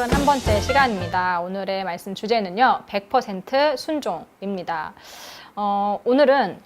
31번째 시간입니다. 오늘의 말씀 주제는요, 100% 순종입니다. 오늘은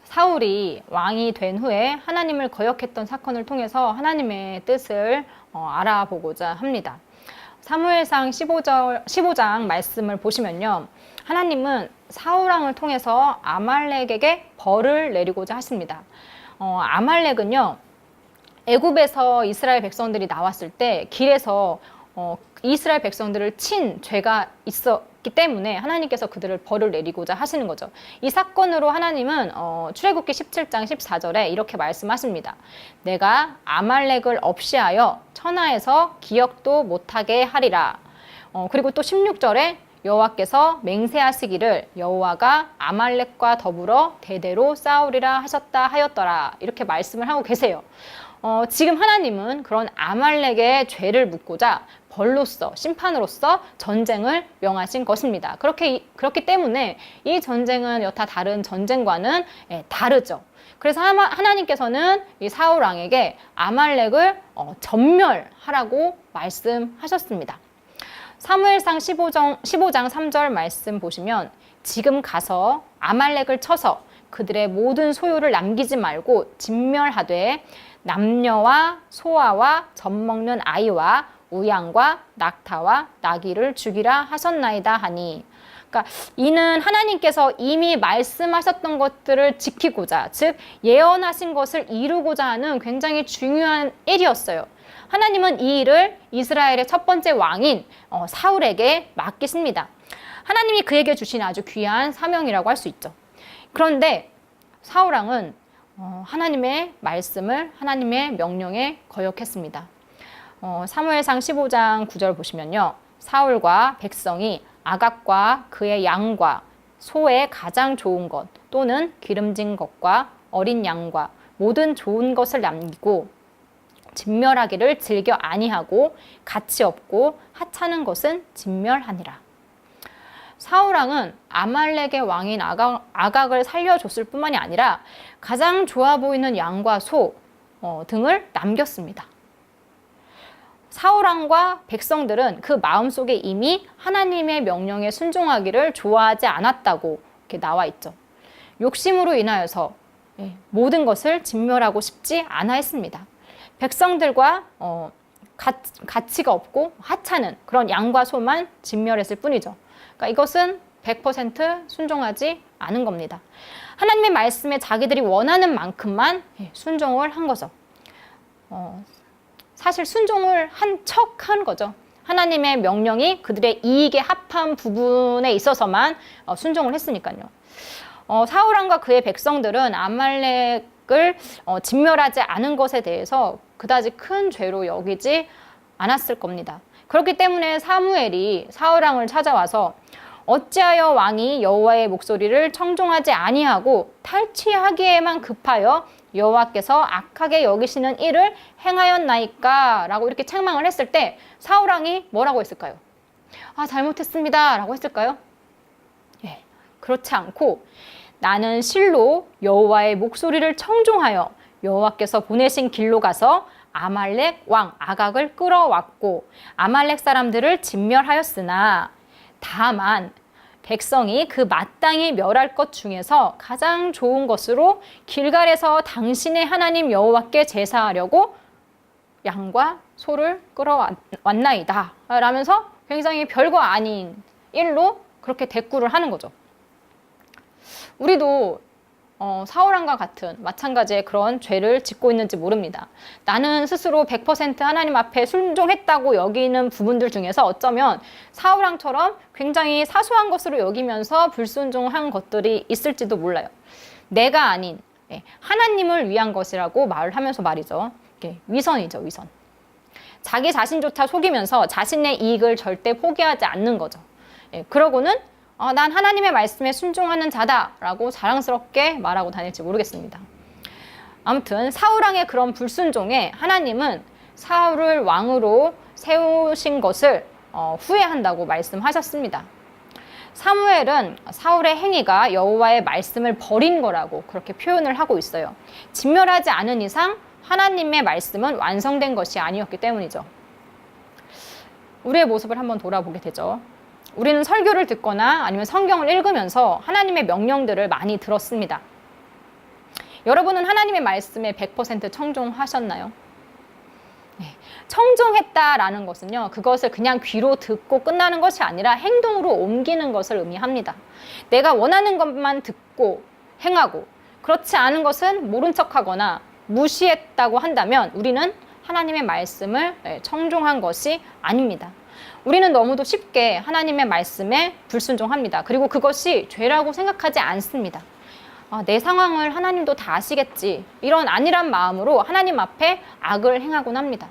사울이 왕이 된 후에 하나님을 거역했던 사건을 통해서 하나님의 뜻을 알아보고자 합니다. 사무엘상 15장 말씀을 보시면요, 하나님은 사울왕을 통해서 아말렉에게 벌을 내리고자 하십니다. 아말렉은요, 애굽에서 이스라엘 백성들이 나왔을 때 길에서 이스라엘 백성들을 친 죄가 있었기 때문에 하나님께서 그들을 벌을 내리고자 하시는 거죠. 이 사건으로 하나님은 출애굽기 17장 14절에 이렇게 말씀하십니다. 내가 아말렉을 없이하여 천하에서 기억도 못하게 하리라. 그리고 또 16절에 여호와께서 맹세하시기를 여호와가 아말렉과 더불어 대대로 싸우리라 하셨다 하였더라. 이렇게 말씀을 하고 계세요. 지금 하나님은 그런 아말렉의 죄를 묻고자 벌로서, 심판으로서 전쟁을 명하신 것입니다. 그렇기 때문에 이 전쟁은 여타 다른 전쟁과는 다르죠. 그래서 하나님께서는 이 사울 왕에게 아말렉을 전멸하라고 말씀하셨습니다. 사무엘상 15장 3절 말씀 보시면 지금 가서 아말렉을 쳐서 그들의 모든 소유를 남기지 말고 진멸하되 남녀와 소아와 젖먹는 아이와 우양과 낙타와 나귀를 죽이라 하셨나이다 하니, 그러니까 이는 하나님께서 이미 말씀하셨던 것들을 지키고자, 즉 예언하신 것을 이루고자 하는 굉장히 중요한 일이었어요. 하나님은 이 일을 이스라엘의 첫 번째 왕인 사울에게 맡기십니다. 하나님이 그에게 주신 아주 귀한 사명이라고 할 수 있죠. 그런데 사울왕은 하나님의 말씀을, 하나님의 명령에 거역했습니다. 사무엘상 15장 9절 보시면요, 사울과 백성이 아각과 그의 양과 소의 가장 좋은 것 또는 기름진 것과 어린 양과 모든 좋은 것을 남기고 진멸하기를 즐겨 아니하고 가치 없고 하찮은 것은 진멸하니라. 사울왕은 아말렉의 왕인 아각을 살려줬을 뿐만이 아니라 가장 좋아 보이는 양과 소 등을 남겼습니다. 사울왕과 백성들은 그 마음속에 이미 하나님의 명령에 순종하기를 좋아하지 않았다고 이렇게 나와 있죠. 욕심으로 인하여서 모든 것을 진멸하고 싶지 않아 했습니다. 백성들과 가치가 없고 하찮은 그런 양과 소만 진멸했을 뿐이죠. 그러니까 이것은 100% 순종하지 않은 겁니다. 하나님의 말씀에 자기들이 원하는 만큼만 순종을 한 거죠. 사실 순종을 한 척 한 거죠. 하나님의 명령이 그들의 이익에 합한 부분에 있어서만 순종을 했으니까요. 사울왕과 그의 백성들은 아말렉을 진멸하지 않은 것에 대해서 그다지 큰 죄로 여기지 않았을 겁니다. 그렇기 때문에 사무엘이 사울왕을 찾아와서 어찌하여 왕이 여호와의 목소리를 청종하지 아니하고 탈취하기에만 급하여 여호와께서 악하게 여기시는 일을 행하였나이까? 라고 이렇게 책망을 했을 때 사울왕이 뭐라고 했을까요? 잘못했습니다 라고 했을까요? 그렇지 않고 나는 실로 여호와의 목소리를 청종하여 여호와께서 보내신 길로 가서 아말렉 왕 아각을 끌어왔고 아말렉 사람들을 진멸하였으나 다만 백성이 그 마땅히 멸할 것 중에서 가장 좋은 것으로 길갈에서 당신의 하나님 여호와께 제사하려고 양과 소를 끌어왔나이다 라면서 굉장히 별거 아닌 일로 그렇게 대꾸를 하는 거죠. 우리도 사울왕과 같은 마찬가지의 그런 죄를 짓고 있는지 모릅니다. 나는 스스로 100% 하나님 앞에 순종했다고 여기는 부분들 중에서 어쩌면 사울왕처럼 굉장히 사소한 것으로 여기면서 불순종한 것들이 있을지도 몰라요. 내가 아닌 하나님을 위한 것이라고 말을 하면서 말이죠. 위선이죠, 위선. 자기 자신조차 속이면서 자신의 이익을 절대 포기하지 않는 거죠. 그러고는 난 하나님의 말씀에 순종하는 자다라고 자랑스럽게 말하고 다닐지 모르겠습니다. 아무튼 사울왕의 그런 불순종에 하나님은 사울을 왕으로 세우신 것을 후회한다고 말씀하셨습니다. 사무엘은 사울의 행위가 여호와의 말씀을 버린 거라고 그렇게 표현을 하고 있어요. 진멸하지 않은 이상 하나님의 말씀은 완성된 것이 아니었기 때문이죠. 우리의 모습을 한번 돌아보게 되죠. 우리는 설교를 듣거나 아니면 성경을 읽으면서 하나님의 명령들을 많이 들었습니다. 여러분은 하나님의 말씀에 100% 청종하셨나요? 네. 청종했다라는 것은요, 그것을 그냥 귀로 듣고 끝나는 것이 아니라 행동으로 옮기는 것을 의미합니다. 내가 원하는 것만 듣고 행하고 그렇지 않은 것은 모른 척하거나 무시했다고 한다면 우리는 하나님의 말씀을 청종한 것이 아닙니다. 우리는 너무도 쉽게 하나님의 말씀에 불순종합니다. 그리고 그것이 죄라고 생각하지 않습니다. 내 상황을 하나님도 다 아시겠지, 이런 안일한 마음으로 하나님 앞에 악을 행하곤 합니다.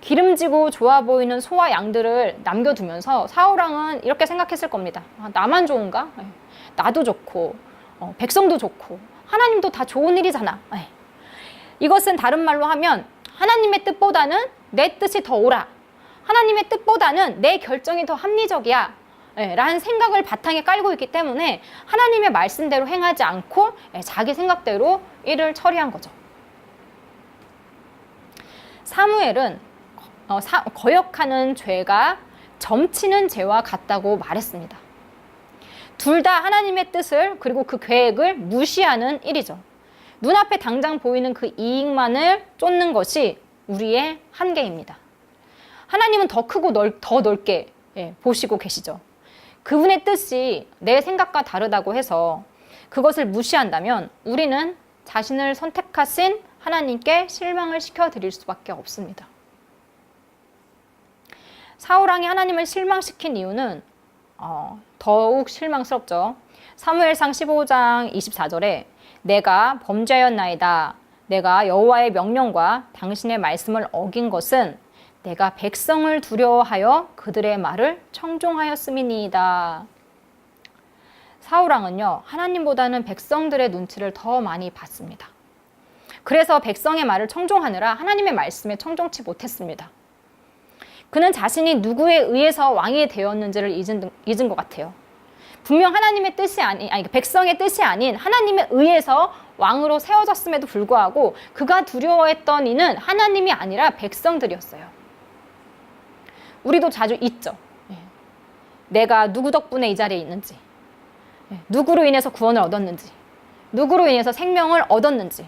기름지고 좋아 보이는 소와 양들을 남겨두면서 사울왕은 이렇게 생각했을 겁니다. 나만 좋은가? 나도 좋고 백성도 좋고 하나님도 다 좋은 일이잖아. 이것은 다른 말로 하면 하나님의 뜻보다는 내 뜻이 더 옳아, 하나님의 뜻보다는 내 결정이 더 합리적이야 라는 생각을 바탕에 깔고 있기 때문에 하나님의 말씀대로 행하지 않고 자기 생각대로 일을 처리한 거죠. 사무엘은 거역하는 죄가 점치는 죄와 같다고 말했습니다. 둘 다 하나님의 뜻을 그리고 그 계획을 무시하는 일이죠. 눈앞에 당장 보이는 그 이익만을 쫓는 것이 우리의 한계입니다. 하나님은 더 크고 더 넓게 보시고 계시죠. 그분의 뜻이 내 생각과 다르다고 해서 그것을 무시한다면 우리는 자신을 선택하신 하나님께 실망을 시켜드릴 수밖에 없습니다. 사울왕이 하나님을 실망시킨 이유는 더욱 실망스럽죠. 사무엘상 15장 24절에 내가 범죄하였나이다. 내가 여호와의 명령과 당신의 말씀을 어긴 것은 내가 백성을 두려워하여 그들의 말을 청종하였음이니이다. 사울왕은요, 하나님보다는 백성들의 눈치를 더 많이 봤습니다. 그래서 백성의 말을 청종하느라 하나님의 말씀에 청종치 못했습니다. 그는 자신이 누구에 의해서 왕이 되었는지를 잊은 것 같아요. 분명 하나님의 뜻이 백성의 뜻이 아닌 하나님에 의해서 왕으로 세워졌음에도 불구하고 그가 두려워했던 이는 하나님이 아니라 백성들이었어요. 우리도 자주 잊죠. 내가 누구 덕분에 이 자리에 있는지, 누구로 인해서 구원을 얻었는지, 누구로 인해서 생명을 얻었는지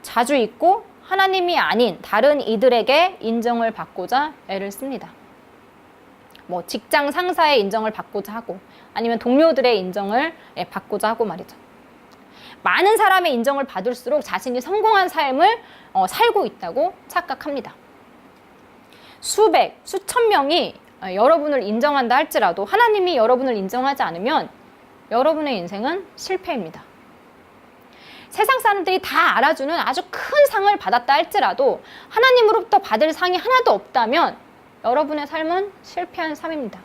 자주 잊고 하나님이 아닌 다른 이들에게 인정을 받고자 애를 씁니다. 직장 상사의 인정을 받고자 하고 아니면 동료들의 인정을 받고자 하고 말이죠. 많은 사람의 인정을 받을수록 자신이 성공한 삶을 살고 있다고 착각합니다. 수천 명이 여러분을 인정한다 할지라도 하나님이 여러분을 인정하지 않으면 여러분의 인생은 실패입니다. 세상 사람들이 다 알아주는 아주 큰 상을 받았다 할지라도 하나님으로부터 받을 상이 하나도 없다면 여러분의 삶은 실패한 삶입니다.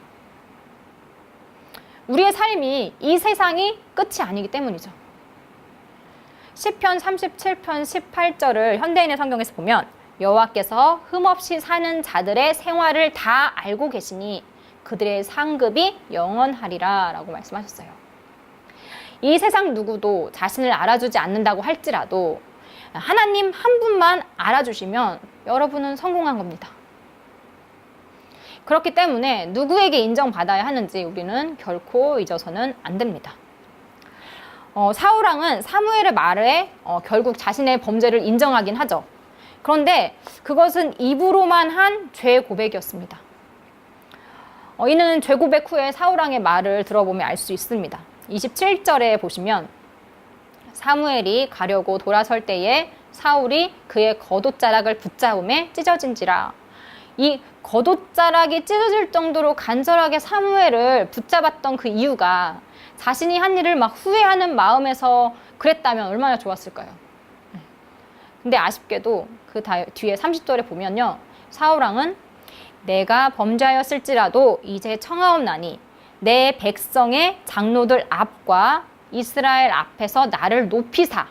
우리의 삶이 이 세상이 끝이 아니기 때문이죠. 시편 37편 18절을 현대인의 성경에서 보면 여호와께서 흠없이 사는 자들의 생활을 다 알고 계시니 그들의 상급이 영원하리라 라고 말씀하셨어요. 이 세상 누구도 자신을 알아주지 않는다고 할지라도 하나님 한 분만 알아주시면 여러분은 성공한 겁니다. 그렇기 때문에 누구에게 인정받아야 하는지 우리는 결코 잊어서는 안 됩니다. 사울왕은 사무엘의 말에 결국 자신의 범죄를 인정하긴 하죠. 그런데 그것은 입으로만 한 죄 고백이었습니다. 이는 죄 고백 후에 사울왕의 말을 들어보면 알 수 있습니다. 27절에 보시면 사무엘이 가려고 돌아설 때에 사울이 그의 겉옷자락을 붙잡음에 찢어진지라. 이 겉옷자락이 찢어질 정도로 간절하게 사무엘을 붙잡았던 그 이유가 자신이 한 일을 막 후회하는 마음에서 그랬다면 얼마나 좋았을까요? 근데 아쉽게도 그 뒤에 30절에 보면요, 사울왕은 내가 범죄하였을지라도 이제 청하옵나니 내 백성의 장로들 앞과 이스라엘 앞에서 나를 높이사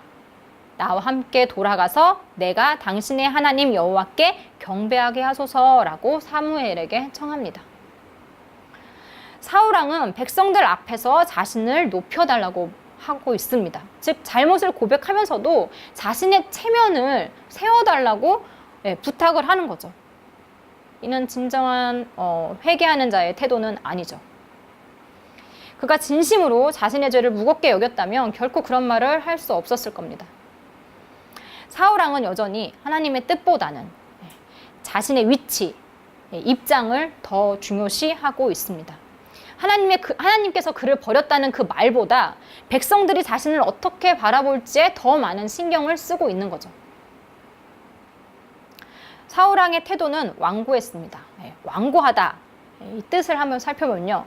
나와 함께 돌아가서 내가 당신의 하나님 여호와께 경배하게 하소서라고 사무엘에게 청합니다. 사울왕은 백성들 앞에서 자신을 높여달라고 하고 있습니다. 즉 잘못을 고백하면서도 자신의 체면을 세워달라고 부탁을 하는 거죠. 이는 진정한 회개하는 자의 태도는 아니죠. 그가 진심으로 자신의 죄를 무겁게 여겼다면 결코 그런 말을 할 수 없었을 겁니다. 사울왕은 여전히 하나님의 뜻보다는 자신의 위치, 입장을 더 중요시하고 있습니다. 하나님께서 그를 버렸다는 그 말보다 백성들이 자신을 어떻게 바라볼지에 더 많은 신경을 쓰고 있는 거죠. 사울왕의 태도는 완고했습니다. 완고하다. 이 뜻을 한번 살펴보면요.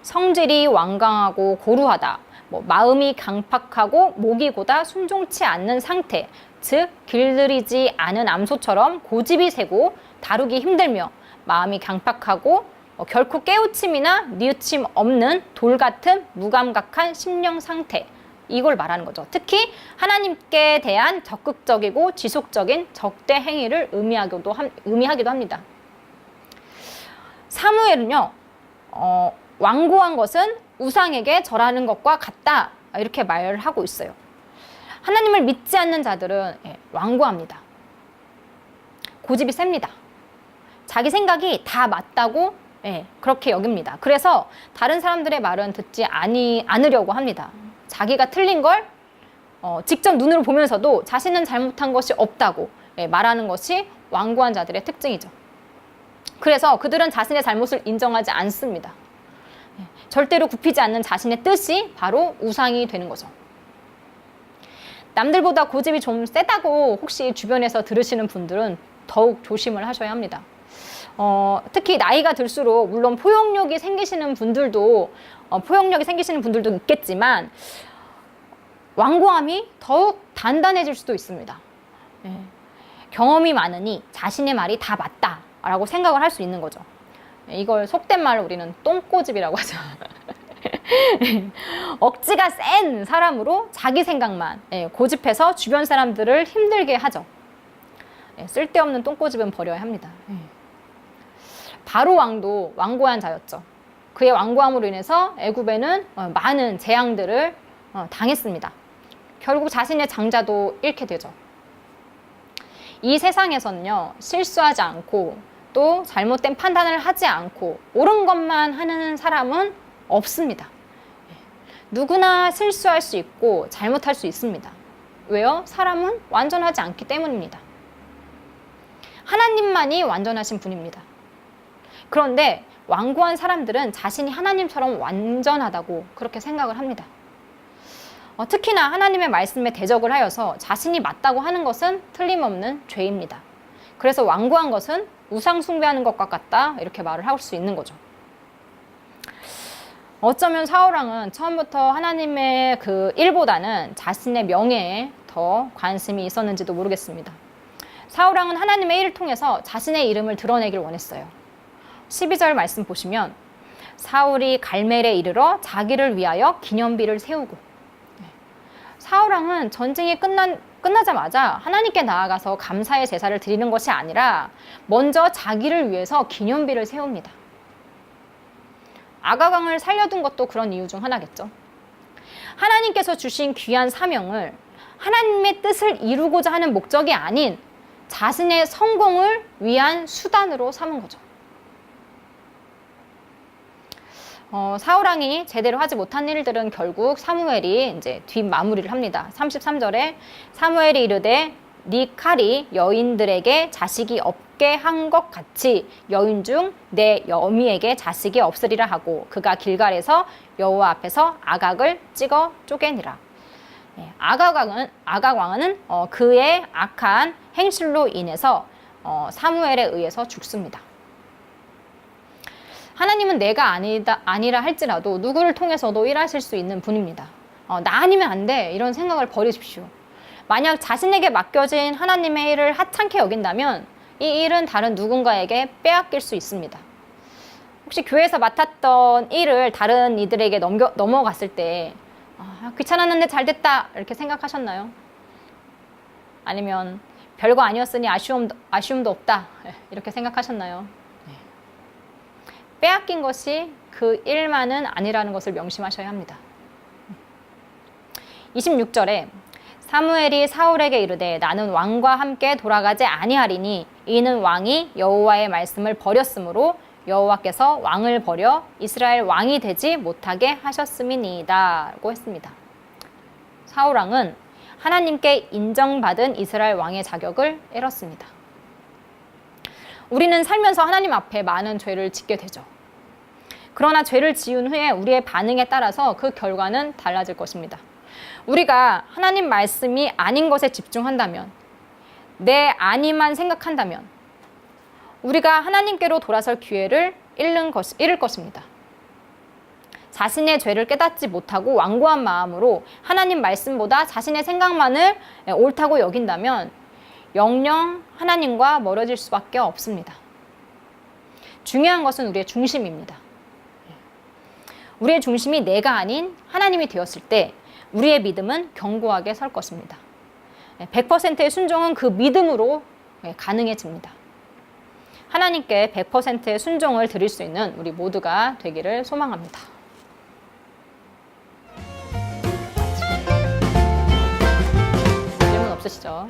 성질이 완강하고 고루하다. 마음이 강팍하고 목이 고다 순종치 않는 상태. 즉 길들이지 않은 암소처럼 고집이 세고 다루기 힘들며 마음이 강팍하고 결코 깨우침이나 뉘우침 없는 돌 같은 무감각한 심령 상태. 이걸 말하는 거죠. 특히 하나님께 대한 적극적이고 지속적인 적대 행위를 의미하기도 합니다. 사무엘은요, 완고한 것은 우상에게 절하는 것과 같다. 이렇게 말을 하고 있어요. 하나님을 믿지 않는 자들은 완고합니다. 고집이 셉니다. 자기 생각이 다 맞다고 그렇게 여깁니다. 그래서 다른 사람들의 말은 듣지 않으려고 합니다. 자기가 틀린 걸 직접 눈으로 보면서도 자신은 잘못한 것이 없다고 말하는 것이 완고한 자들의 특징이죠. 그래서 그들은 자신의 잘못을 인정하지 않습니다. 절대로 굽히지 않는 자신의 뜻이 바로 우상이 되는 거죠. 남들보다 고집이 좀 세다고 혹시 주변에서 들으시는 분들은 더욱 조심을 하셔야 합니다. 특히 나이가 들수록 물론 포용력이 생기시는 분들도 있겠지만 완고함이 더욱 단단해질 수도 있습니다. 경험이 많으니 자신의 말이 다 맞다라고 생각을 할 수 있는 거죠. 이걸 속된 말로 우리는 똥꼬집이라고 하죠. 억지가 센 사람으로 자기 생각만 고집해서 주변 사람들을 힘들게 하죠. 쓸데없는 똥꼬집은 버려야 합니다. 바로 왕도 완고한 자였죠. 그의 완고함으로 인해서 애굽에는 많은 재앙들을 당했습니다. 결국 자신의 장자도 잃게 되죠. 이 세상에서는요, 실수하지 않고 또 잘못된 판단을 하지 않고 옳은 것만 하는 사람은 없습니다. 누구나 실수할 수 있고 잘못할 수 있습니다. 왜요? 사람은 완전하지 않기 때문입니다. 하나님만이 완전하신 분입니다. 그런데 완고한 사람들은 자신이 하나님처럼 완전하다고 그렇게 생각을 합니다. 특히나 하나님의 말씀에 대적을 하여서 자신이 맞다고 하는 것은 틀림없는 죄입니다. 그래서 완고한 것은 우상 숭배하는 것과 같다 이렇게 말을 할 수 있는 거죠. 어쩌면 사울왕은 처음부터 하나님의 그 일보다는 자신의 명예에 더 관심이 있었는지도 모르겠습니다. 사울왕은 하나님의 일을 통해서 자신의 이름을 드러내길 원했어요. 12절 말씀 보시면 사울이 갈멜에 이르러 자기를 위하여 기념비를 세우고, 사울왕은 전쟁이 끝나자마자 하나님께 나아가서 감사의 제사를 드리는 것이 아니라 먼저 자기를 위해서 기념비를 세웁니다. 아가강을 살려둔 것도 그런 이유 중 하나겠죠. 하나님께서 주신 귀한 사명을 하나님의 뜻을 이루고자 하는 목적이 아닌 자신의 성공을 위한 수단으로 삼은 거죠. 사울왕이 제대로 하지 못한 일들은 결국 사무엘이 이제 뒷마무리를 합니다. 33절에 사무엘이 이르되 네 칼이 여인들에게 자식이 없게 한 것 같이 여인 중 내 여미에게 자식이 없으리라 하고 그가 길갈에서 여호와 앞에서 아각을 찍어 쪼개니라. 아각왕은 그의 악한 행실로 인해서 사무엘에 의해서 죽습니다. 하나님은 내가 아니라 할지라도 누구를 통해서도 일하실 수 있는 분입니다. 나 아니면 안 돼 이런 생각을 버리십시오. 만약 자신에게 맡겨진 하나님의 일을 하찮게 여긴다면 이 일은 다른 누군가에게 빼앗길 수 있습니다. 혹시 교회에서 맡았던 일을 다른 이들에게 넘어갔을 때 귀찮았는데 잘 됐다 이렇게 생각하셨나요? 아니면 별거 아니었으니 아쉬움도 없다 이렇게 생각하셨나요? 빼앗긴 것이 그 일만은 아니라는 것을 명심하셔야 합니다. 26절에 사무엘이 사울에게 이르되 나는 왕과 함께 돌아가지 아니하리니 이는 왕이 여호와의 말씀을 버렸으므로 여호와께서 왕을 버려 이스라엘 왕이 되지 못하게 하셨음이니이다 라고 했습니다. 사울 왕은 하나님께 인정받은 이스라엘 왕의 자격을 잃었습니다. 우리는 살면서 하나님 앞에 많은 죄를 짓게 되죠. 그러나 죄를 지은 후에 우리의 반응에 따라서 그 결과는 달라질 것입니다. 우리가 하나님 말씀이 아닌 것에 집중한다면, 내 아니만 생각한다면 우리가 하나님께로 돌아설 기회를 잃을 것입니다. 자신의 죄를 깨닫지 못하고 완고한 마음으로 하나님 말씀보다 자신의 생각만을 옳다고 여긴다면 영영 하나님과 멀어질 수밖에 없습니다. 중요한 것은 우리의 중심입니다. 우리의 중심이 내가 아닌 하나님이 되었을 때 우리의 믿음은 견고하게 설 것입니다. 100%의 순종은 그 믿음으로 가능해집니다. 하나님께 100%의 순종을 드릴 수 있는 우리 모두가 되기를 소망합니다. 질문 없으시죠?